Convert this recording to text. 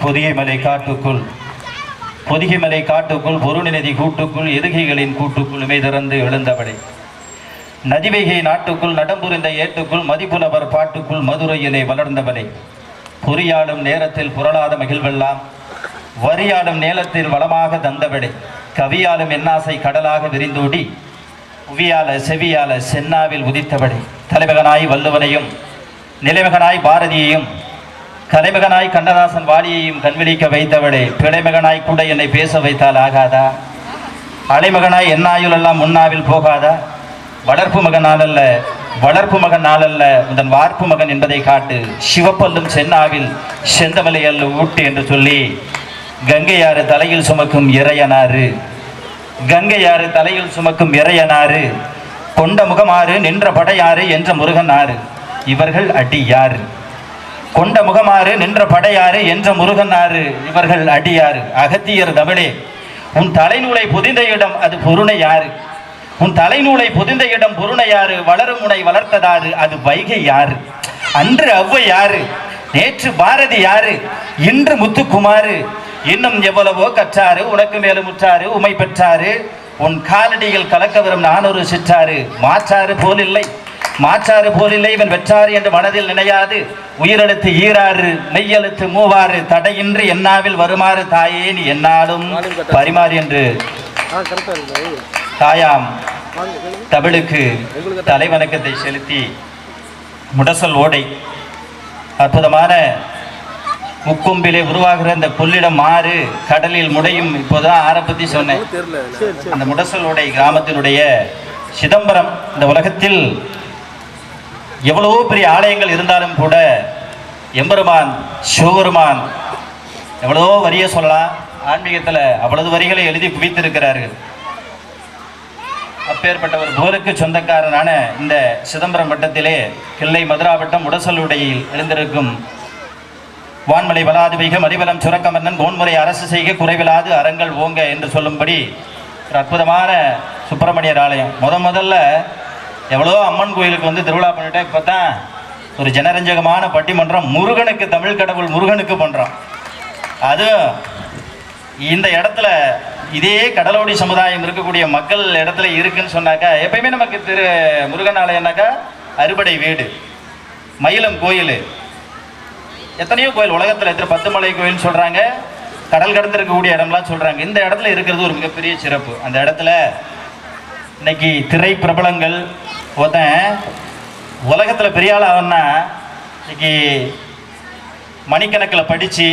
பொதிகைமலை காட்டுக்குள் பொருணிநதி கூட்டுக்குள் எதுகைகளின் கூட்டுக்குள் திறந்து எழுந்தவளை நதிவைகை நாட்டுக்குள் நடம்புரிந்த ஏட்டுக்குள் மதிப்புலவர் பாட்டுக்குள் மதுரையிலே வளர்ந்தவளை பொறியாடும் நேரத்தில் புரளாத மகிழ்வெல்லாம் வரியாடும் நேரத்தில் வளமாக தந்தவளை கவியாலும் என்னாசை கடலாக விரிந்தோடி புவியால செவியால சென்னாவில் உதித்தவளை தலைமகனாய் வள்ளுவனையும் நிலைமகனாய் பாரதியையும் கலைமகனாய் கண்ணதாசன் வாலியையும் கண்விழிக்க வைத்தவளே பிழைமகனாய் கூட என்னை பேச வைத்தால் ஆகாதா? அலைமகனாய் என்னாயுளெல்லாம் முன்னாவில் போகாதா? வளர்ப்பு மகன் நாளல்ல உந்தன் வார்ப்பு மகன் என்பதை காட்டு சிவப்பல்லும் சென்னாவில் செந்தமலை அல்ல ஊட்டு என்று சொல்லி கங்கையாறு தலையில் சுமக்கும் இறையனாறு கொண்ட முகமாறு நின்ற படையாறு என்ற முருகன் ஆறு இவர்கள் அடியாறு. கொண்ட முகமாறு நின்ற படையாறு என்ற முருகன் ஆறு இவர்கள் அடியாறு. அகத்தியர் தமிழே உன் தலைநூலை புதிந்த இடம் அது பொருணை யாரு? உன் தலைநூலை புதிந்த இடம் பொருணை யாரு? வளரும் முனை வளர்த்ததாறு அது வைகை யாரு? அன்று ஔவை யாரு? நேற்று பாரதி யாரு? இன்று முத்துக்குமாரு. இன்னும் எவ்வளவோ கற்றாரு உனக்கு மேலும் உற்றாரு உமை பெற்றாரு உன் காலடியில் கலக்க வரும் நானொரு சிற்றாரு. மாற்றாறு போலில்லை இவன் வெற்றாறு என்று மனதில் நினையாது உயிரெழுத்து ஈராறு மெய்யெழுத்து மூவாறு தடையின்றி என்னாவில் வருமாறு தாயே நீ என்னாலும் பரிமாறு என்று தாயாம் தமிழுக்கு தலைவணக்கத்தை செலுத்தி முடசல் ஓடை அற்புதமான முக்கொம்பிலே உருவாகிற இந்த கொள்ளிடம் ஆறு கடலில் முடையும். இப்போதான் ஆரம்பத்தி சொன்னேன். அந்த முடசல் ஓடை கிராமத்தினுடைய சிதம்பரம் இந்த உலகத்தில் எவ்வளவோ பெரிய ஆலயங்கள் இருந்தாலும் கூட எம்பெருமான் சிவபெருமான் எவ்வளவோ வரியை சொல்லலாம். ஆன்மீகத்தில் அவ்வளவு வரிகளை எழுதி குவித்திருக்கிறார்கள். அப்பேற்பட்ட ஒரு புகழுக்கு சொந்தக்காரனான இந்த சிதம்பரம் வட்டத்திலே கிள்ளை மதுராவட்டம் முடசலுடையில் எழுந்திருக்கும் வான்மலை வளாது வைக மதிவலம் சுரக்க மன்னன் கோன்முறை அரசு செய்க குறைவிலாது அறங்கள் ஓங்க என்று சொல்லும்படி ஒரு அற்புதமான சுப்பிரமணியர் ஆலயம். முதல்ல எவ்வளோ அம்மன் கோயிலுக்கு வந்து திருவிழா பண்ணிட்டா இப்போ தான் ஒரு ஜனரஞ்சகமான பட்டிமன்றம் முருகனுக்கு தமிழ் கடவுள் முருகனுக்கு பண்ணுறோம். அதுவும் இந்த இடத்துல இதே கடலோடி சமுதாயம் இருக்கக்கூடிய மக்கள் இடத்துல இருக்குன்னு சொன்னாக்கா எப்பயுமே நமக்கு முருகன் ஆலயம்னாக்கா அறுபடை வீடு மயிலம் கோயில் எத்தனையோ கோயில் உலகத்தில் எத்தனை 10 மலை கோயில் சொல்கிறாங்க. கடல் கடந்து இருக்கக்கூடிய இடம்லாம் சொல்கிறாங்க. இந்த இடத்துல இருக்கிறது ஒரு மிகப்பெரிய சிறப்பு. அந்த இடத்துல இன்னைக்கு திரை பிரபலங்கள் ஒருத்தன் உலகத்தில் பெரிய ஆள் ஆகணும்னா இன்னைக்கு மணிக்கணக்கில் படித்து